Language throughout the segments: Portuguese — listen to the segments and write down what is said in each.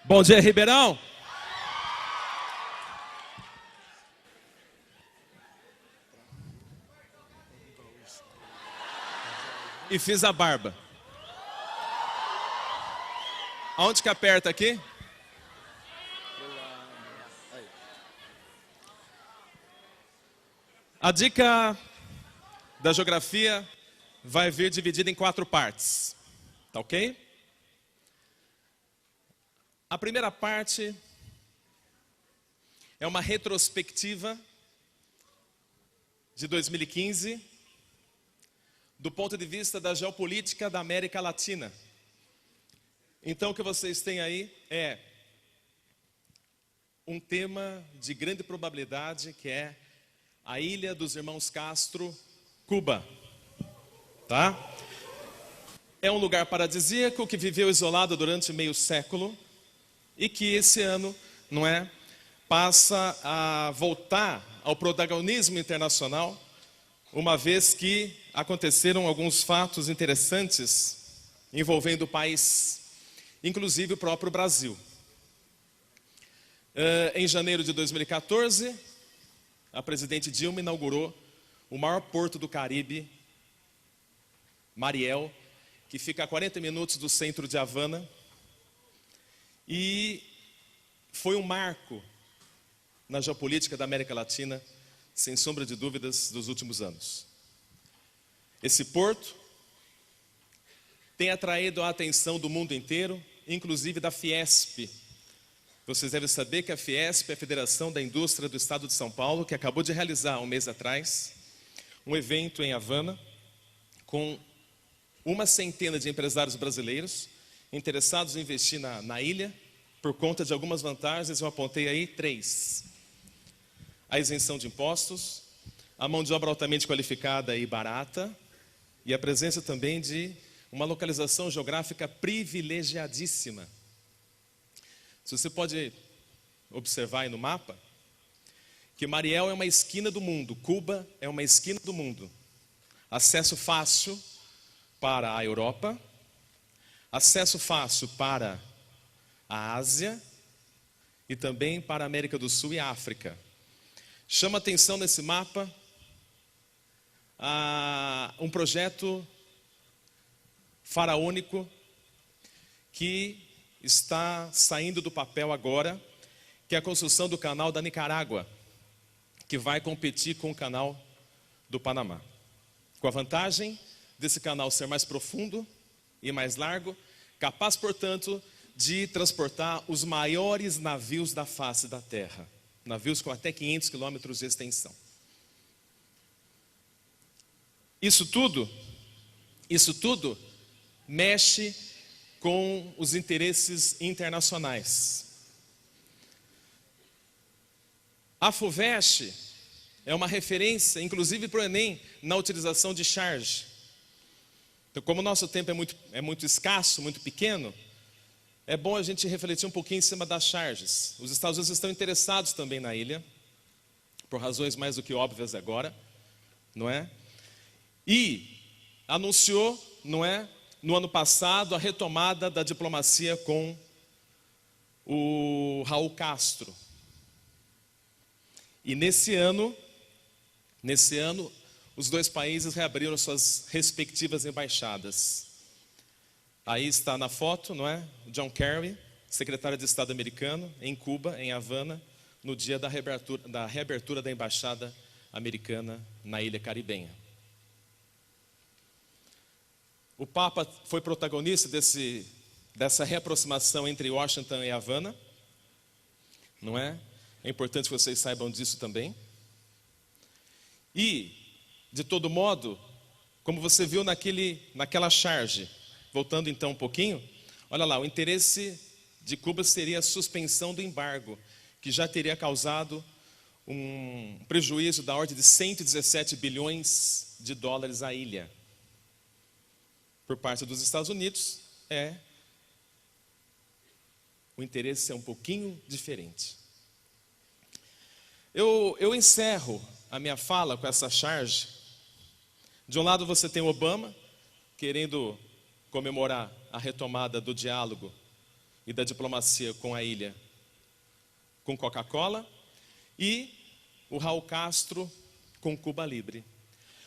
Bom dia, Ribeirão. E fiz a barba. Aonde que aperta aqui? A dica da geografia vai vir dividida em 4 partes. Tá ok? A primeira parte é uma retrospectiva de 2015 do ponto de vista da geopolítica da América Latina. Então o que vocês têm aí é um tema de grande probabilidade, que é a Ilha dos Irmãos Castro, Cuba. Tá? É um lugar paradisíaco que viveu isolado durante meio século e que esse ano, não é, passa a voltar ao protagonismo internacional, uma vez que aconteceram alguns fatos interessantes envolvendo o país, inclusive o próprio Brasil. Em janeiro de 2014, a presidente Dilma inaugurou o maior porto do Caribe, Mariel, que fica a 40 minutos do centro de Havana, e foi um marco na geopolítica da América Latina, sem sombra de dúvidas, dos últimos anos. Esse porto tem atraído a atenção do mundo inteiro, inclusive da Fiesp. Vocês devem saber que a Fiesp é a Federação da Indústria do Estado de São Paulo, que acabou de realizar, um mês atrás, um evento em Havana, com uma centena de empresários brasileiros interessados em investir na ilha, por conta de algumas vantagens. Eu apontei aí 3. A isenção de impostos, a mão de obra altamente qualificada e barata, e a presença também de uma localização geográfica privilegiadíssima. Se você pode observar aí no mapa, que Mariel é uma esquina do mundo, Cuba é uma esquina do mundo. Acesso fácil para a Europa, acesso fácil para a Ásia e também para a América do Sul e a África. Chama atenção nesse mapa um projeto faraônico que está saindo do papel agora, que é a construção do canal da Nicarágua, que vai competir com o canal do Panamá. Com a vantagem desse canal ser mais profundo e mais largo, capaz, portanto, de transportar os maiores navios da face da Terra. Navios com até 500 quilômetros de extensão. Isso tudo mexe com os interesses internacionais. A FUVEST é uma referência, inclusive para o Enem, na utilização de charge. Então, como o nosso tempo é muito escasso, muito pequeno, é bom a gente refletir um pouquinho em cima das charges. Os Estados Unidos estão interessados também na ilha, por razões mais do que óbvias agora, não é? E anunciou, não é, no ano passado, a retomada da diplomacia com o Raul Castro. E nesse ano, os 2 países reabriram suas respectivas embaixadas. Aí está na foto, não é? John Kerry, secretário de Estado americano, em Cuba, em Havana, no dia da reabertura da embaixada americana na ilha caribenha. O Papa foi protagonista dessa reaproximação entre Washington e Havana, não é? É importante que vocês saibam disso também. E, de todo modo, como você viu naquela charge, voltando então um pouquinho, olha lá, o interesse de Cuba seria a suspensão do embargo, que já teria causado um prejuízo da ordem de 117 bilhões de dólares à ilha. Por parte dos Estados Unidos, o interesse é um pouquinho diferente. Eu encerro a minha fala com essa charge, De um lado você tem Obama, querendo comemorar a retomada do diálogo e da diplomacia com a ilha, com Coca-Cola, e o Raul Castro com Cuba Libre.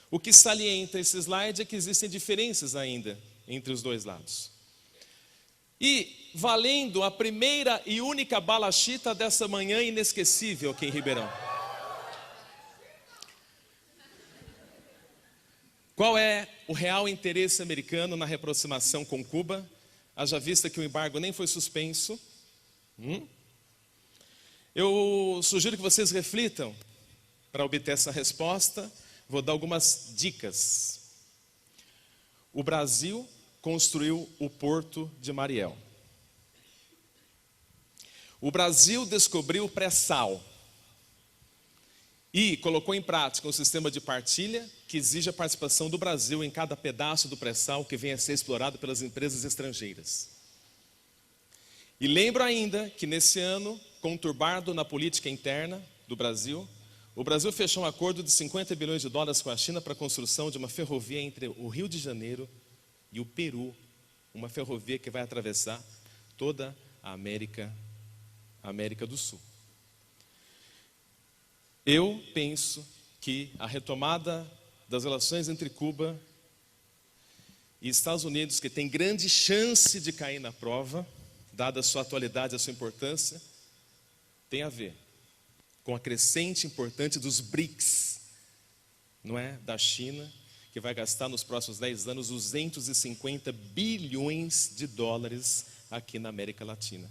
O que salienta esse slide é que existem diferenças ainda entre os dois lados. E valendo a primeira e única balachita dessa manhã inesquecível aqui em Ribeirão. Qual é o real interesse americano na reaproximação com Cuba, haja vista que o embargo nem foi suspenso? Eu sugiro que vocês reflitam para obter essa resposta. Vou dar algumas dicas. O Brasil construiu o Porto de Mariel. O Brasil descobriu o pré-sal e colocou em prática um sistema de partilha que exige a participação do Brasil em cada pedaço do pré-sal que venha a ser explorado pelas empresas estrangeiras. E lembro ainda que nesse ano, conturbado na política interna do Brasil, o Brasil fechou um acordo de 50 bilhões de dólares com a China para a construção de uma ferrovia entre o Rio de Janeiro e o Peru, uma ferrovia que vai atravessar toda a América do Sul. Eu penso que a retomada das relações entre Cuba e Estados Unidos, que tem grande chance de cair na prova, dada a sua atualidade e a sua importância, tem a ver com a crescente importância dos BRICS, não é? Da China, que vai gastar nos próximos 10 anos 250 bilhões de dólares aqui na América Latina.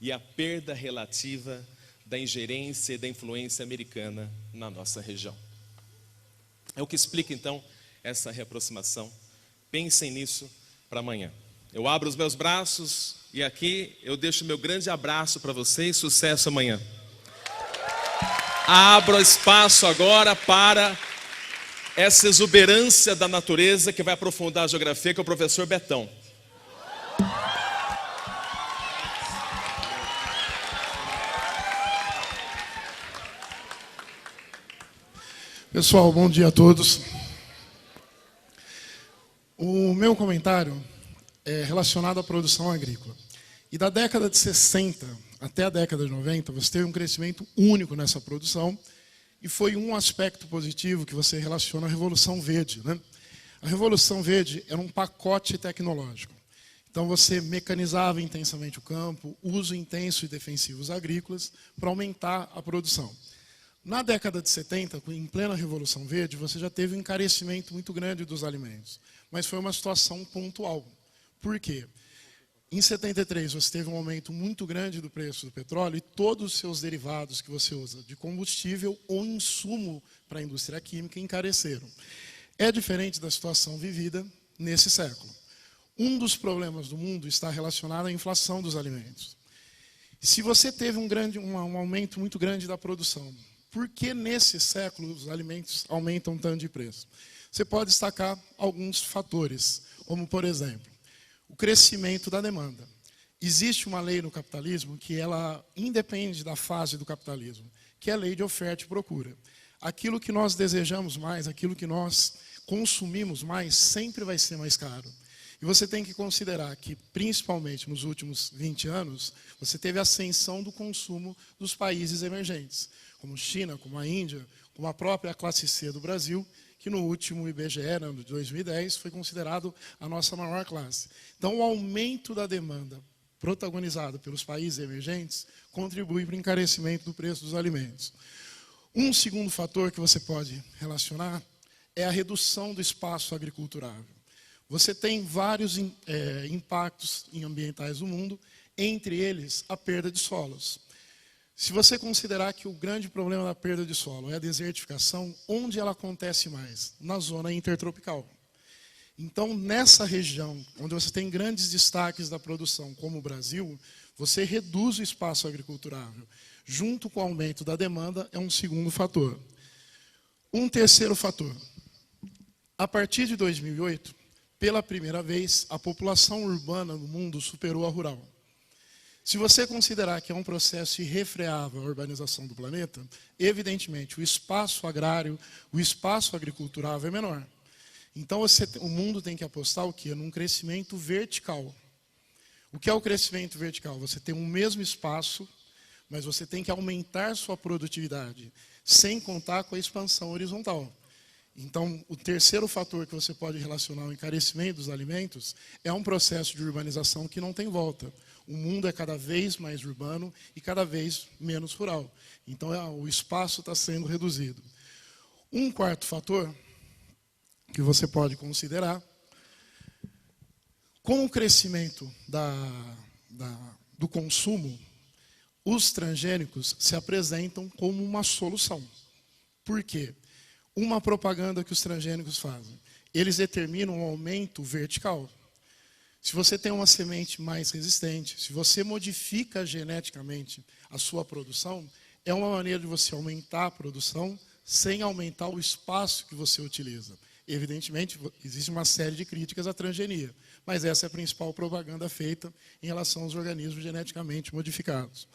E a perda relativa da ingerência e da influência americana na nossa região. É o que explica, então, essa reaproximação. Pensem nisso para amanhã. Eu abro os meus braços e aqui eu deixo meu grande abraço para vocês. Sucesso amanhã. Abro espaço agora para essa exuberância da natureza que vai aprofundar a geografia, que é o professor Betão. Pessoal, bom dia a todos. O meu comentário é relacionado à produção agrícola. E da década de 60 até a década de 90, você teve um crescimento único nessa produção, e foi um aspecto positivo que você relaciona à Revolução Verde, né? A Revolução Verde era um pacote tecnológico. Então você mecanizava intensamente o campo, uso intenso de defensivos agrícolas para aumentar a produção. Na década de 70, em plena Revolução Verde, você já teve um encarecimento muito grande dos alimentos. Mas foi uma situação pontual. Por quê? Em 73, você teve um aumento muito grande do preço do petróleo e todos os seus derivados que você usa de combustível ou insumo para a indústria química encareceram. É diferente da situação vivida nesse século. Um dos problemas do mundo está relacionado à inflação dos alimentos. Se você teve um aumento muito grande da produção, por que nesse século os alimentos aumentam tanto de preço? Você pode destacar alguns fatores, como por exemplo, o crescimento da demanda. Existe uma lei no capitalismo que ela independe da fase do capitalismo, que é a lei de oferta e procura. Aquilo que nós desejamos mais, aquilo que nós consumimos mais, sempre vai ser mais caro. E você tem que considerar que, principalmente nos últimos 20 anos, você teve a ascensão do consumo dos países emergentes, como China, como a Índia, como a própria classe C do Brasil, que no último IBGE, ano de 2010, foi considerado a nossa maior classe. Então, o aumento da demanda protagonizado pelos países emergentes contribui para o encarecimento do preço dos alimentos. Um segundo fator que você pode relacionar é a redução do espaço agriculturável. Você tem vários impactos ambientais no mundo, entre eles a perda de solos. Se você considerar que o grande problema da perda de solo é a desertificação, onde ela acontece mais? Na zona intertropical. Então, nessa região, onde você tem grandes destaques da produção, como o Brasil, você reduz o espaço agriculturável. Junto com o aumento da demanda, é um segundo fator. Um terceiro fator. A partir de 2008, pela primeira vez, a população urbana no mundo superou a rural. Se você considerar que é um processo irrefreável a urbanização do planeta, evidentemente o espaço agrário, o espaço agriculturável é menor. Então, o mundo tem que apostar o quê? Num crescimento vertical. O que é o crescimento vertical? Você tem o mesmo espaço, mas você tem que aumentar sua produtividade, sem contar com a expansão horizontal. Então, o terceiro fator que você pode relacionar ao encarecimento dos alimentos é um processo de urbanização que não tem volta. O mundo é cada vez mais urbano e cada vez menos rural. Então, o espaço está sendo reduzido. Um quarto fator que você pode considerar, com o crescimento do consumo, os transgênicos se apresentam como uma solução. Por quê? Uma propaganda que os transgênicos fazem. Eles determinam um aumento vertical. Se você tem uma semente mais resistente, se você modifica geneticamente a sua produção, é uma maneira de você aumentar a produção sem aumentar o espaço que você utiliza. Evidentemente, existe uma série de críticas à transgenia, mas essa é a principal propaganda feita em relação aos organismos geneticamente modificados.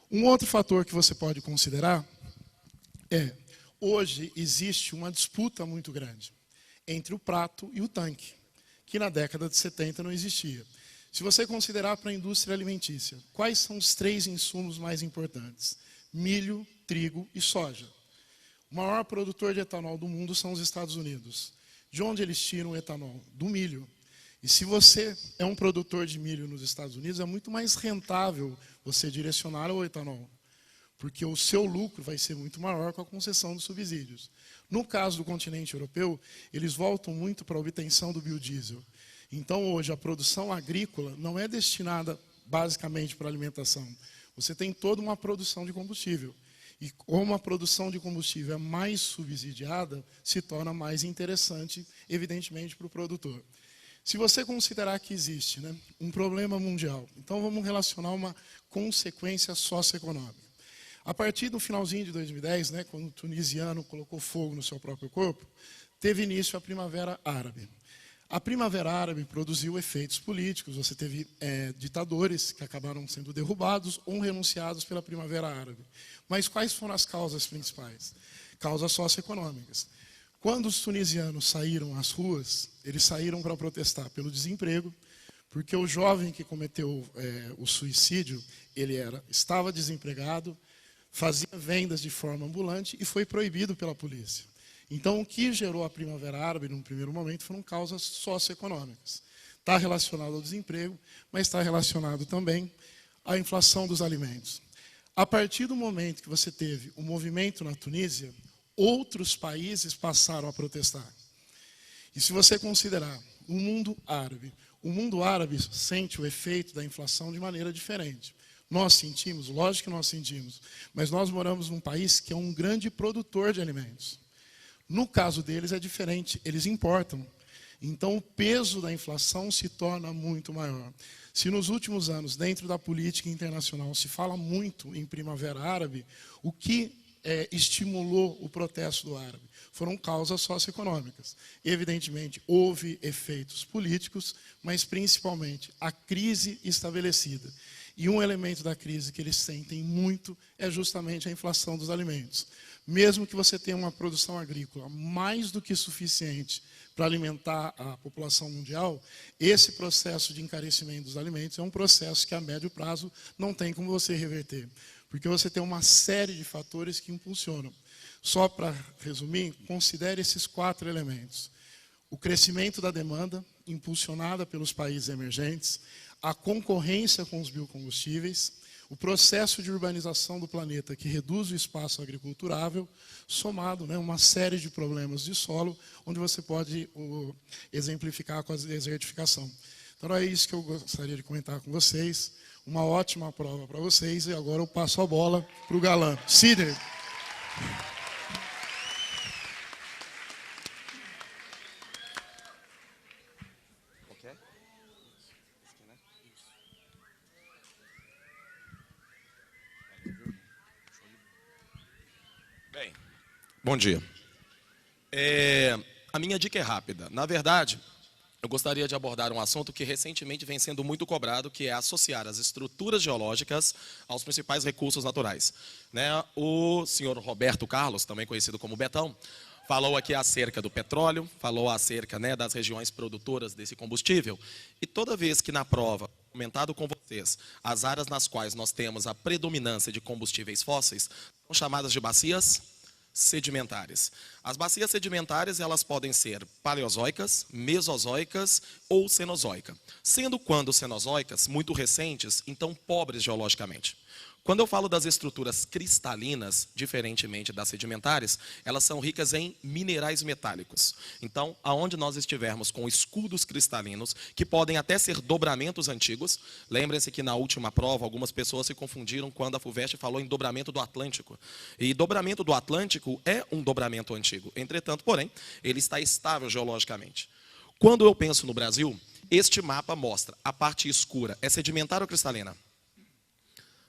Um outro fator que você pode considerar é, hoje existe uma disputa muito grande entre o prato e o tanque, que na década de 70 não existia. Se você considerar para a indústria alimentícia, quais são os 3 insumos mais importantes? Milho, trigo e soja. O maior produtor de etanol do mundo são os Estados Unidos. De onde eles tiram o etanol? Do milho. E se você é um produtor de milho nos Estados Unidos, é muito mais rentável você direcionar ao etanol, porque o seu lucro vai ser muito maior com a concessão dos subsídios. No caso do continente europeu, eles voltam muito para a obtenção do biodiesel. Então, hoje, a produção agrícola não é destinada basicamente para alimentação. Você tem toda uma produção de combustível. E como a produção de combustível é mais subsidiada, se torna mais interessante, evidentemente, para o produtor. Se você considerar que existe, né, um problema mundial, então vamos relacionar uma consequência socioeconômica. A partir do finalzinho de 2010, né, quando o tunisiano colocou fogo no seu próprio corpo, teve início a Primavera Árabe. A Primavera Árabe produziu efeitos políticos, você teve ditadores que acabaram sendo derrubados ou renunciados pela Primavera Árabe. Mas quais foram as causas principais? Causas socioeconômicas. Quando os tunisianos saíram às ruas, eles saíram para protestar pelo desemprego, porque o jovem que cometeu o suicídio, estava desempregado, fazia vendas de forma ambulante e foi proibido pela polícia. Então, o que gerou a Primavera Árabe, num primeiro momento, foram causas socioeconômicas. Está relacionado ao desemprego, mas está relacionado também à inflação dos alimentos. A partir do momento que você teve o movimento na Tunísia, outros países passaram a protestar. E se você considerar o mundo árabe sente o efeito da inflação de maneira diferente. Nós sentimos, lógico que nós sentimos, mas nós moramos num país que é um grande produtor de alimentos. No caso deles é diferente, eles importam. Então o peso da inflação se torna muito maior. Se nos últimos anos, dentro da política internacional, se fala muito em Primavera Árabe, o que estimulou o protesto do árabe foram causas socioeconômicas. Evidentemente, houve efeitos políticos, mas principalmente a crise estabelecida. E um elemento da crise que eles sentem muito é justamente a inflação dos alimentos. Mesmo que você tenha uma produção agrícola mais do que suficiente para alimentar a população mundial, esse processo de encarecimento dos alimentos é um processo que a médio prazo não tem como você reverter, porque você tem uma série de fatores que impulsionam. Só para resumir, considere esses 4 elementos. O crescimento da demanda, impulsionada pelos países emergentes, a concorrência com os biocombustíveis, o processo de urbanização do planeta que reduz o espaço agriculturável, somado a uma série de problemas de solo, onde você pode exemplificar com a desertificação. Então, é isso que eu gostaria de comentar com vocês. Uma ótima prova para vocês. E agora eu passo a bola para o galã. Sidney. Bem, bom dia. A minha dica é rápida. Na verdade, eu gostaria de abordar um assunto que recentemente vem sendo muito cobrado, que é associar as estruturas geológicas aos principais recursos naturais. O senhor Roberto Carlos, também conhecido como Betão, falou aqui acerca do petróleo, falou acerca, né, das regiões produtoras desse combustível. E toda vez que na prova, comentado com vocês, as áreas nas quais nós temos a predominância de combustíveis fósseis, são chamadas de bacias sedimentares. As bacias sedimentares, elas podem ser paleozoicas, mesozoicas ou cenozoicas. Sendo quando cenozoicas, muito recentes, então pobres geologicamente. Quando eu falo das estruturas cristalinas, diferentemente das sedimentares, elas são ricas em minerais metálicos. Então, aonde nós estivermos com escudos cristalinos, que podem até ser dobramentos antigos, lembrem-se que na última prova, algumas pessoas se confundiram quando a FUVEST falou em dobramento do Atlântico. E dobramento do Atlântico é um dobramento antigo. Entretanto, porém, ele está estável geologicamente. Quando eu penso no Brasil, este mapa mostra a parte escura. É sedimentar ou cristalina?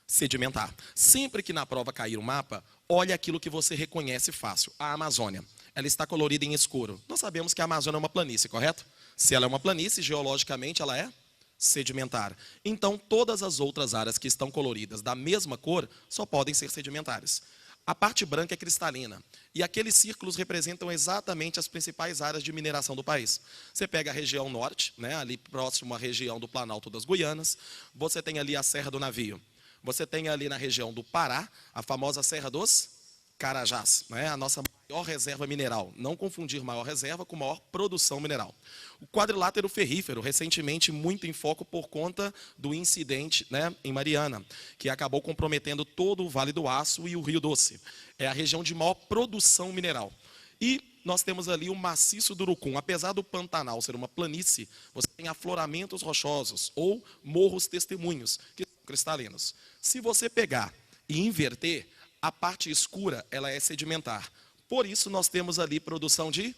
Sedimentar. Sempre que na prova cair o mapa, olha aquilo que você reconhece fácil, a Amazônia. Ela está colorida em escuro. Nós sabemos que a Amazônia é uma planície, correto? Se ela é uma planície, geologicamente ela é sedimentar. Então, todas as outras áreas que estão coloridas da mesma cor só podem ser sedimentares. A parte branca é cristalina. E aqueles círculos representam exatamente as principais áreas de mineração do país. Você pega a região norte, né, ali próximo à região do Planalto das Guianas. Você tem ali a Serra do Navio. Você tem ali na região do Pará, a famosa Serra dos Carajás, né? A nossa maior reserva mineral. Não confundir maior reserva com maior produção mineral. O quadrilátero ferrífero, recentemente muito em foco por conta do incidente, né, em Mariana, que acabou comprometendo todo o Vale do Aço e o Rio Doce. É a região de maior produção mineral. E nós temos ali o maciço do Urucum. Apesar do Pantanal ser uma planície, você tem afloramentos rochosos ou morros testemunhos, que são cristalinos. Se você pegar e inverter, a parte escura ela é sedimentar. Por isso nós temos ali produção de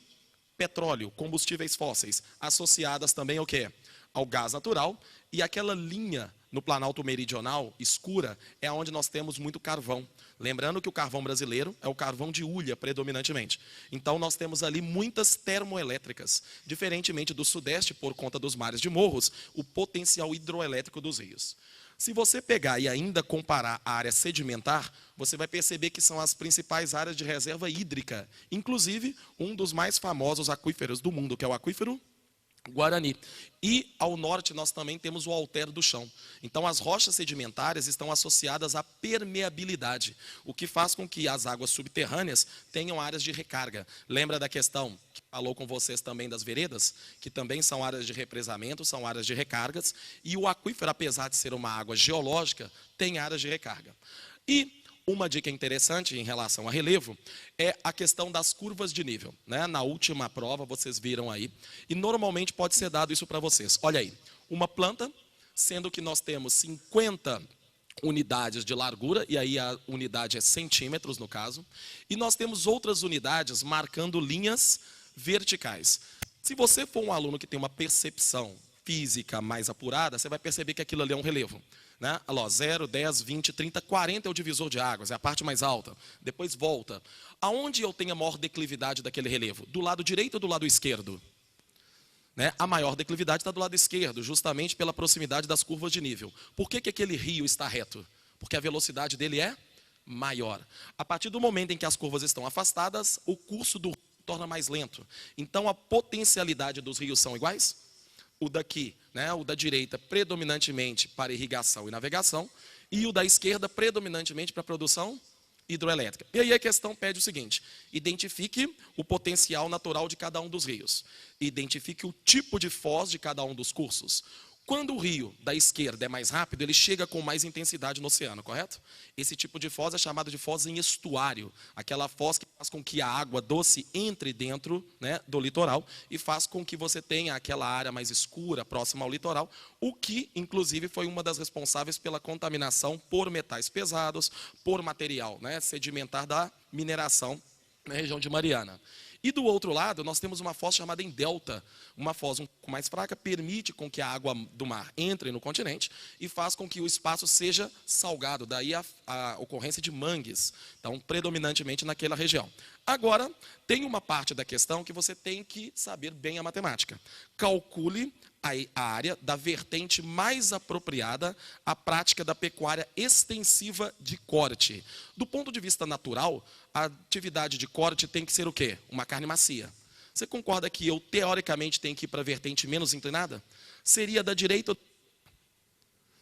petróleo, combustíveis fósseis, associadas também ao quê? Ao gás natural. E aquela linha no Planalto Meridional, escura, é onde nós temos muito carvão. Lembrando que o carvão brasileiro é o carvão de hulha, predominantemente. Então, nós temos ali muitas termoelétricas. Diferentemente do Sudeste, por conta dos mares de morros, o potencial hidroelétrico dos rios. Se você pegar e ainda comparar a área sedimentar, você vai perceber que são as principais áreas de reserva hídrica. Inclusive, um dos mais famosos aquíferos do mundo, que é o aquífero Guarani. E ao norte nós também temos o altero do chão. Então as rochas sedimentares estão associadas à permeabilidade, o que faz com que as águas subterrâneas tenham áreas de recarga. Lembra da questão que falou com vocês também das veredas, que também são áreas de represamento, são áreas de recargas, e o aquífero, apesar de ser uma água geológica, tem áreas de recarga. E uma dica interessante em relação a relevo é a questão das curvas de nível, né? Na última prova, vocês viram aí, e normalmente pode ser dado isso para vocês. Olha aí, uma planta, sendo que nós temos 50 unidades de largura, e aí a unidade é centímetros no caso, e nós temos outras unidades marcando linhas verticais. Se você for um aluno que tem uma percepção física mais apurada, você vai perceber que aquilo ali é um relevo. Né? 0, 10, 20, 30, 40 é o divisor de águas, é a parte mais alta. Depois volta. Aonde eu tenho a maior declividade daquele relevo? Do lado direito ou do lado esquerdo? Né? A maior declividade está do lado esquerdo, justamente pela proximidade das curvas de nível. Por que aquele rio está reto? Porque a velocidade dele é maior. A partir do momento em que as curvas estão afastadas, o curso do rio se torna mais lento. Então a potencialidade dos rios são iguais? O daqui, né, o da direita, predominantemente para irrigação e navegação, e o da esquerda, predominantemente para produção hidroelétrica. E aí a questão pede o seguinte: identifique o potencial natural de cada um dos rios. Identifique o tipo de foz de cada um dos cursos. Quando o rio da esquerda é mais rápido, ele chega com mais intensidade no oceano, correto? Esse tipo de foz é chamado de foz em estuário. Aquela foz que faz com que a água doce entre dentro, né, do litoral e faz com que você tenha aquela área mais escura, próxima ao litoral, o que, inclusive, foi uma das responsáveis pela contaminação por metais pesados, por material, né, sedimentar da mineração na região de Mariana. E do outro lado, nós temos uma foz chamada em delta. Uma foz um pouco mais fraca permite com que a água do mar entre no continente e faz com que o espaço seja salgado. Daí a ocorrência de mangues, então, predominantemente naquela região. Agora, tem uma parte da questão que você tem que saber bem a matemática. Calcule a área da vertente mais apropriada à prática da pecuária extensiva de corte. Do ponto de vista natural, a atividade de corte tem que ser o quê? Uma carne macia. Você concorda que eu, teoricamente, tenho que ir para a vertente menos inclinada? Seria da direita,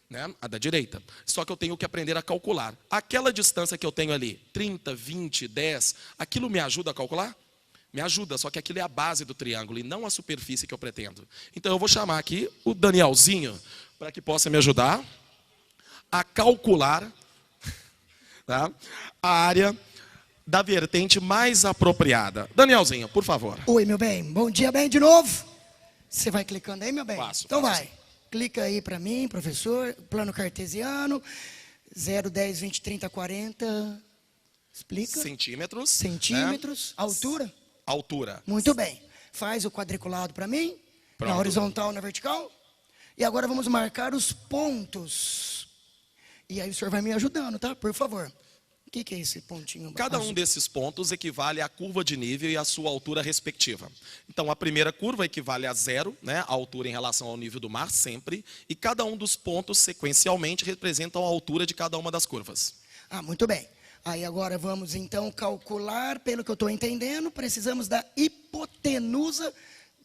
né? A da direita. Só que eu tenho que aprender a calcular. Aquela distância que eu tenho ali, 30, 20, 10, aquilo me ajuda a calcular? Me ajuda, só que aquilo é a base do triângulo e não a superfície que eu pretendo. Então eu vou chamar aqui o Danielzinho para que possa me ajudar a calcular, tá, a área da vertente mais apropriada. Danielzinho, por favor. Oi, meu bem. Bom dia, bem, de novo. Você vai clicando aí, meu bem? Passo, então passo. vai. Clica aí para mim, professor. Plano cartesiano. 0, 10, 20, 30, 40. Explica. Centímetros. Centímetros. Né? Altura. Altura. Muito bem. Faz o quadriculado para mim. Pronto. Na horizontal, na vertical. E agora vamos marcar os pontos. E aí o senhor vai me ajudando, tá? Por favor. O que é esse pontinho? Cada azul? um desses pontos equivale à curva de nível e à sua altura respectiva. Então, a primeira curva equivale a 0, né, a altura em relação ao nível do mar, sempre. E cada um dos pontos, sequencialmente, representam a altura de cada uma das curvas. Ah, muito bem. Aí agora vamos então calcular, pelo que eu estou entendendo, precisamos da hipotenusa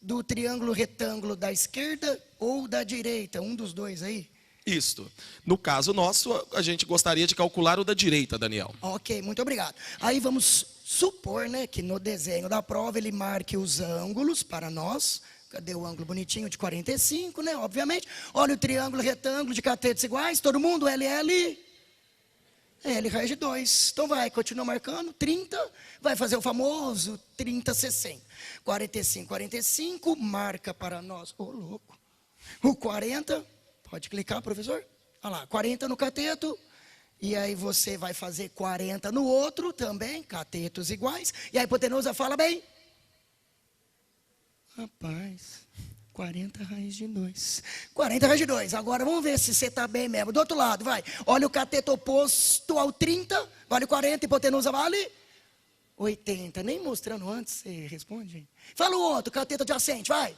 do triângulo retângulo da esquerda ou da direita, um dos dois aí. Isto. No caso nosso, a gente gostaria de calcular o da direita, Daniel. Ok, muito obrigado. Aí vamos supor, né, que no desenho da prova ele marque os ângulos para nós. Cadê o ângulo bonitinho de 45, né, obviamente. Olha o triângulo retângulo de catetos iguais, todo mundo, LL... L raiz de 2. Então vai, continua marcando. 30, vai fazer o famoso 30, 60. 45, 45, marca para nós. Ô, louco. O 40, pode clicar, professor. Olha lá, 40 no cateto. E aí você vai fazer 40 no outro também, catetos iguais. E a hipotenusa fala bem. Rapaz... 40 raiz de 2. 40 raiz de 2. Agora vamos ver se você está bem mesmo. Do outro lado, vai. Olha o cateto oposto ao 30. Vale 40. Hipotenusa vale 80. Nem mostrando antes, você responde. Fala o outro, cateto adjacente, vai.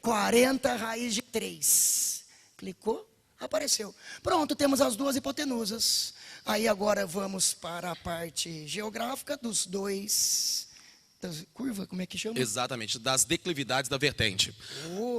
40 raiz de 3. Clicou, apareceu. Pronto, temos as duas hipotenusas. Aí agora vamos para a parte geográfica dos dois... Curva, como é que chama? Exatamente, das declividades da vertente.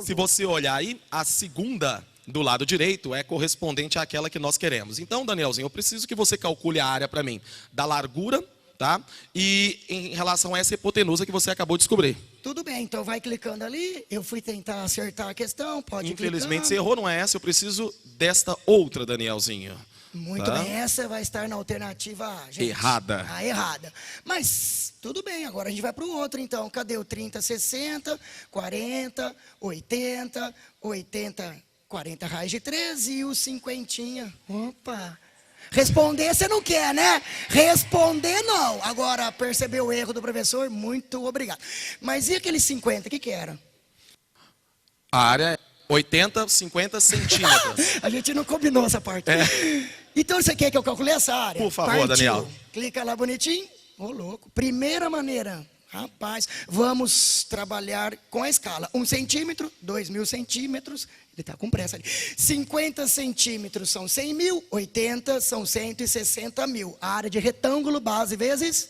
Se você olhar aí, a segunda do lado direito é correspondente àquela que nós queremos. Então, Danielzinho, eu preciso que você calcule a área para mim da largura, tá? E em relação a essa hipotenusa que você acabou de descobrir. Tudo bem, então vai clicando ali. Eu fui tentar acertar a questão, pode clicar. Infelizmente, você errou, não é essa. Eu preciso desta outra, Danielzinho. Muito tá? bem, essa vai estar na alternativa A, gente. Errada. A errada. Mas, tudo bem, agora a gente vai para o outro, então. Cadê o 30, 60, 40, 80, 80, 40 raiz de 13 e o 50. Opa! Responder você não quer, né? Responder não. Agora, percebeu o erro do professor? Muito obrigado. Mas e aquele 50, o que era? A área é 80, 50 centímetros. A gente não combinou essa parte. Então você quer que eu calcule essa área? Por favor, Daniel. Clica lá bonitinho. Ô, louco. Primeira maneira. Rapaz, vamos trabalhar com a escala. 1 centímetro, 2.000 centímetros. Ele está com pressa ali. 50 centímetros são 100 mil. 80 são 160 mil. A área de retângulo, base vezes...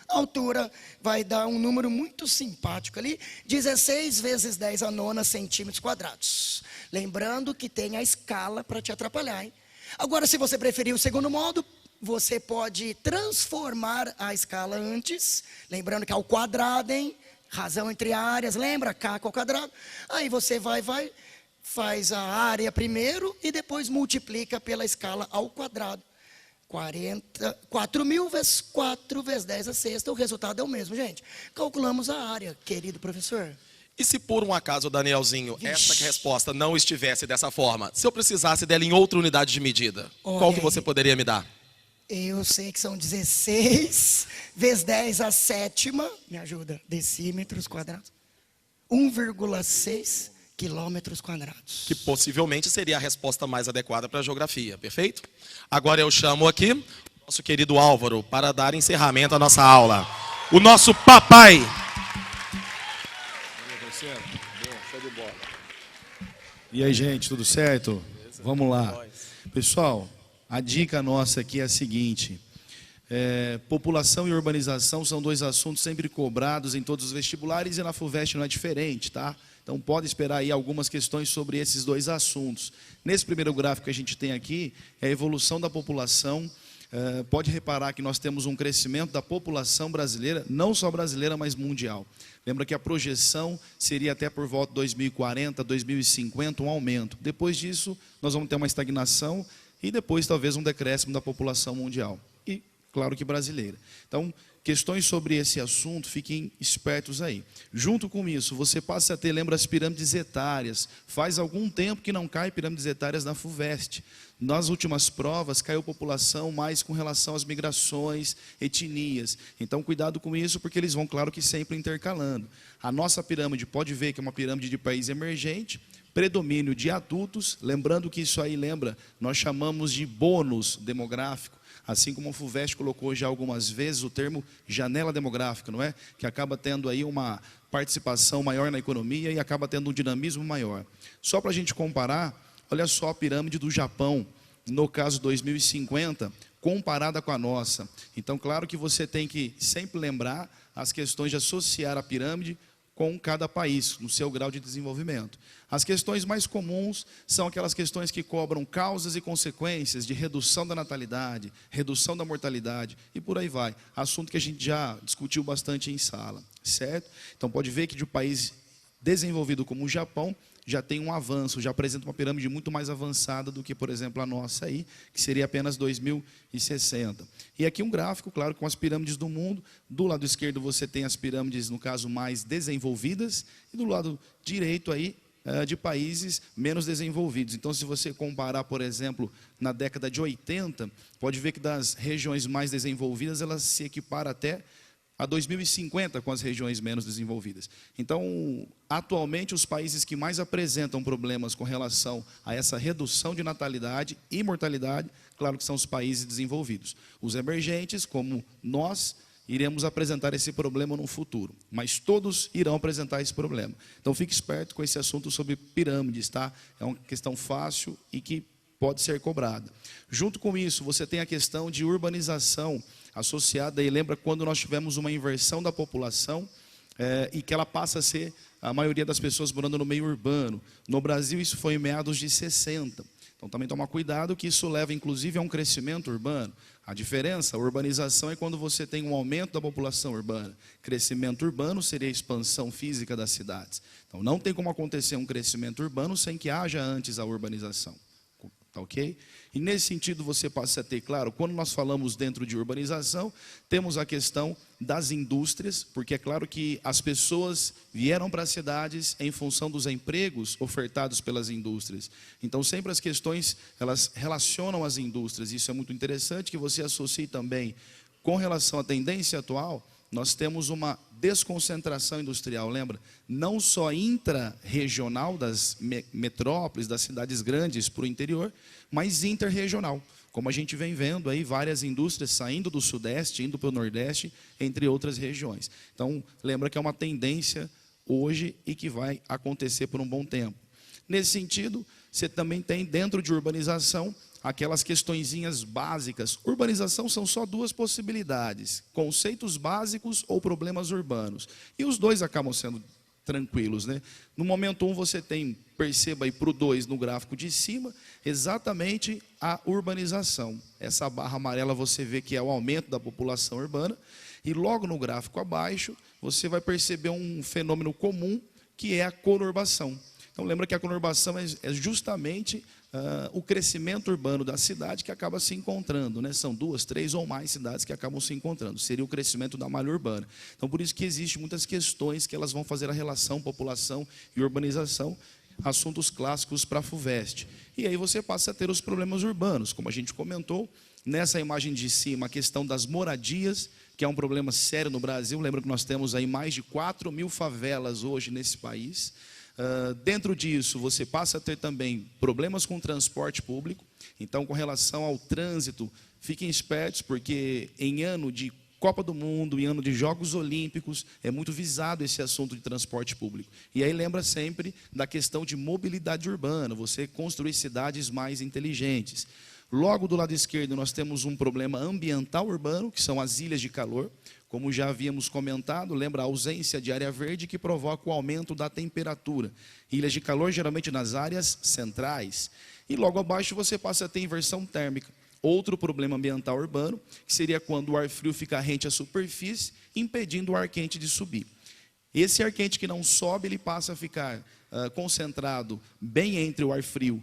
altura vai dar um número muito simpático ali, 16 vezes 10 a nona centímetros quadrados. Lembrando que tem a escala para te atrapalhar, hein? Agora, se você preferir o segundo modo, você pode transformar a escala antes, lembrando que é ao quadrado, hein? Razão entre áreas, lembra? K ao quadrado. Aí você faz a área primeiro e depois multiplica pela escala ao quadrado. 4.000 vezes 4 vezes 10 a sexta, o resultado é o mesmo, gente. Calculamos a área, querido professor. E se por um acaso, Danielzinho, essa resposta não estivesse dessa forma, se eu precisasse dela em outra unidade de medida, Olha qual que aí. você poderia me dar? Eu sei que são 16 vezes 10 a sétima, me ajuda, decímetros quadrados. 1,6 quilômetros quadrados. Que possivelmente seria a resposta mais adequada para a geografia, perfeito? Agora eu chamo aqui o nosso querido Álvaro para dar encerramento à nossa aula. O nosso papai. E aí, gente, tudo certo? Vamos lá. Pessoal, a dica nossa aqui é a seguinte. População e urbanização são dois assuntos sempre cobrados em todos os vestibulares e na FUVEST não é diferente, tá? Então pode esperar aí algumas questões sobre esses dois assuntos. Nesse primeiro gráfico que a gente tem aqui, é a evolução da população. Pode reparar que nós temos um crescimento da população brasileira, não só brasileira, mas mundial. Lembra que a projeção seria até por volta de 2040, 2050, um aumento. Depois disso, nós vamos ter uma estagnação e depois talvez um decréscimo da população mundial. E, claro que brasileira. Então, questões sobre esse assunto, fiquem espertos aí. Junto com isso, você passa a ter, lembra, as pirâmides etárias. Faz algum tempo que não cai pirâmides etárias na FUVEST. Nas últimas provas, caiu população mais com relação às migrações, etnias. Então, cuidado com isso, porque eles vão, claro que sempre intercalando. A nossa pirâmide, pode ver que é uma pirâmide de país emergente, predomínio de adultos, lembrando que isso aí, lembra, nós chamamos de bônus demográfico, assim como a FUVEST colocou já algumas vezes o termo janela demográfica, não é? Que acaba tendo aí uma participação maior na economia e acaba tendo um dinamismo maior. Só para a gente comparar, olha só a pirâmide do Japão, no caso 2050, comparada com a nossa. Então, claro que você tem que sempre lembrar as questões de associar a pirâmide com cada país, no seu grau de desenvolvimento. As questões mais comuns são aquelas questões que cobram causas e consequências de redução da natalidade, redução da mortalidade e por aí vai. Assunto que a gente já discutiu bastante em sala, certo? Então pode ver que de um país desenvolvido como o Japão, já tem um avanço, já apresenta uma pirâmide muito mais avançada do que, por exemplo, a nossa aí, que seria apenas 2060. E aqui um gráfico, claro, com as pirâmides do mundo. Do lado esquerdo você tem as pirâmides, no caso, mais desenvolvidas, e do lado direito aí, de países menos desenvolvidos. Então, se você comparar, por exemplo, na década de 80, pode ver que das regiões mais desenvolvidas, elas se equiparam até a 2050 com as regiões menos desenvolvidas. Então, atualmente, os países que mais apresentam problemas com relação a essa redução de natalidade e mortalidade, claro que são os países desenvolvidos. Os emergentes, como nós, iremos apresentar esse problema no futuro, mas todos irão apresentar esse problema. Então, fique esperto com esse assunto sobre pirâmides, tá? É uma questão fácil e que pode ser cobrada. Junto com isso, você tem a questão de urbanização associada, e lembra quando nós tivemos uma inversão da população e que ela passa a ser a maioria das pessoas morando no meio urbano. No Brasil, isso foi em meados de 60. Então, também toma cuidado que isso leva, inclusive, a um crescimento urbano. A diferença, a urbanização é quando você tem um aumento da população urbana. Crescimento urbano seria a expansão física das cidades. Então, não tem como acontecer um crescimento urbano sem que haja antes a urbanização. Tá ok? E nesse sentido você passa a ter, claro, quando nós falamos dentro de urbanização, temos a questão das indústrias, porque é claro que as pessoas vieram para as cidades em função dos empregos ofertados pelas indústrias. Então sempre as questões, elas relacionam as indústrias, isso é muito interessante que você associe também com relação à tendência atual. Nós temos uma desconcentração industrial, lembra? Não só intra-regional das metrópoles, das cidades grandes para o interior, mas interregional. Como a gente vem vendo aí, várias indústrias saindo do Sudeste, indo para o Nordeste, entre outras regiões. Então, lembra que é uma tendência hoje e que vai acontecer por um bom tempo. Nesse sentido, você também tem dentro de urbanização aquelas questõezinhas básicas. Urbanização são só duas possibilidades, conceitos básicos ou problemas urbanos. E os dois acabam sendo tranquilos, né? No momento 1 você tem, perceba aí para o 2 no gráfico de cima, exatamente a urbanização. Essa barra amarela você vê que é o aumento da população urbana, e logo no gráfico abaixo você vai perceber um fenômeno comum, que é a conurbação. Então lembra que a conurbação é justamente o crescimento urbano da cidade que acaba se encontrando, né? São 2, 3 ou mais cidades que acabam se encontrando. Seria o crescimento da malha urbana. Então, por isso que existem muitas questões que elas vão fazer a relação população e urbanização, assuntos clássicos para a FUVEST. E aí você passa a ter os problemas urbanos, como a gente comentou, Nessa imagem de cima, a questão das moradias, que é um problema sério no Brasil. Lembra que nós temos aí mais de 4.000 favelas hoje nesse país. Dentro disso, você passa a ter também problemas com o transporte público. Então, com relação ao trânsito, fiquem espertos, porque em ano de Copa do Mundo, em ano de Jogos Olímpicos, é muito visado esse assunto de transporte público. E aí lembra sempre da questão de mobilidade urbana, você construir cidades mais inteligentes. Logo do lado esquerdo, nós temos um problema ambiental urbano, que são as ilhas de calor. Como já havíamos comentado, lembra a ausência de área verde que provoca o aumento da temperatura. Ilhas de calor geralmente nas áreas centrais. E logo abaixo você passa a ter inversão térmica. Outro problema ambiental urbano, que seria quando o ar frio fica rente à superfície, impedindo o ar quente de subir. Esse ar quente que não sobe, ele passa a ficar concentrado bem entre o ar frio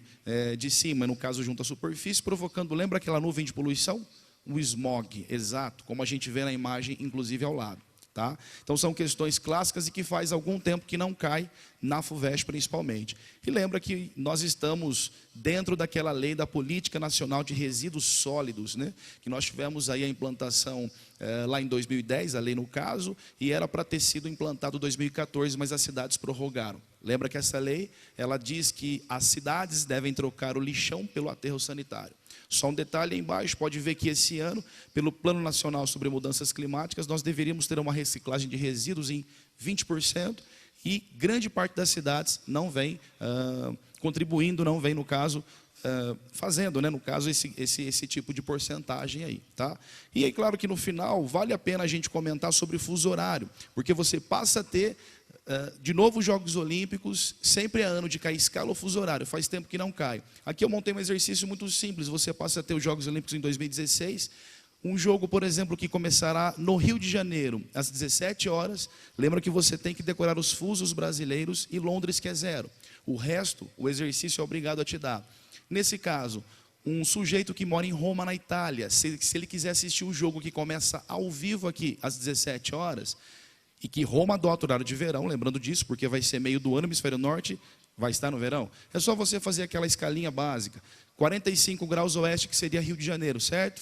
de cima, no caso junto à superfície, provocando, lembra aquela nuvem de poluição? O smog, exato, como a gente vê na imagem, inclusive ao lado. Tá? Então são questões clássicas e que faz algum tempo que não cai na FUVEST principalmente. E lembra que nós estamos dentro daquela lei da Política Nacional de Resíduos Sólidos, né? Que nós tivemos aí a implantação lá em 2010, a lei no caso, e era para ter sido implantado em 2014, mas as cidades prorrogaram. Lembra que essa lei, ela diz que as cidades devem trocar o lixão pelo aterro sanitário. Só um detalhe aí embaixo, pode ver que esse ano, pelo Plano Nacional sobre Mudanças Climáticas, nós deveríamos ter uma reciclagem de resíduos em 20%, e grande parte das cidades não vem contribuindo, não vem, no caso, fazendo, né, no caso, esse tipo de porcentagem aí, tá? E aí, claro que no final, vale a pena a gente comentar sobre fuso horário, porque você passa a ter, de novo, os Jogos Olímpicos, sempre é ano de cair escala ou fuso horário, faz tempo que não cai. Aqui eu montei um exercício muito simples, você passa a ter os Jogos Olímpicos em 2016, um jogo, por exemplo, que começará no Rio de Janeiro, às 17 horas, lembra que você tem que decorar os fusos brasileiros e Londres, que é 0. O resto, o exercício é obrigado a te dar. Nesse caso, um sujeito que mora em Roma, na Itália, se ele quiser assistir o jogo que começa ao vivo aqui, às 17 horas, e que Roma adota o horário de verão, lembrando disso, porque vai ser meio do ano, hemisfério norte vai estar no verão, é só você fazer aquela escalinha básica. 45 graus oeste, que seria Rio de Janeiro, certo?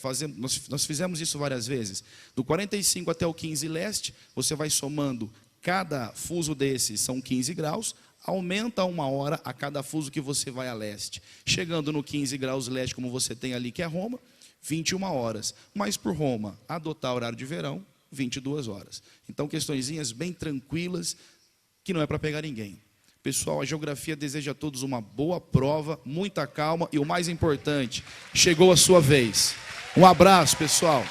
Nós fizemos isso várias vezes. Do 45 até o 15 leste, você vai somando, cada fuso desses são 15 graus, aumenta 1 hora a cada fuso que você vai a leste. Chegando no 15 graus leste, como você tem ali, que é Roma, 21 horas. Mas por Roma, adotar horário de verão, 22 horas. Então, questõezinhas bem tranquilas, que não é para pegar ninguém. Pessoal, a geografia deseja a todos uma boa prova, muita calma e o mais importante, chegou a sua vez. Um abraço, pessoal.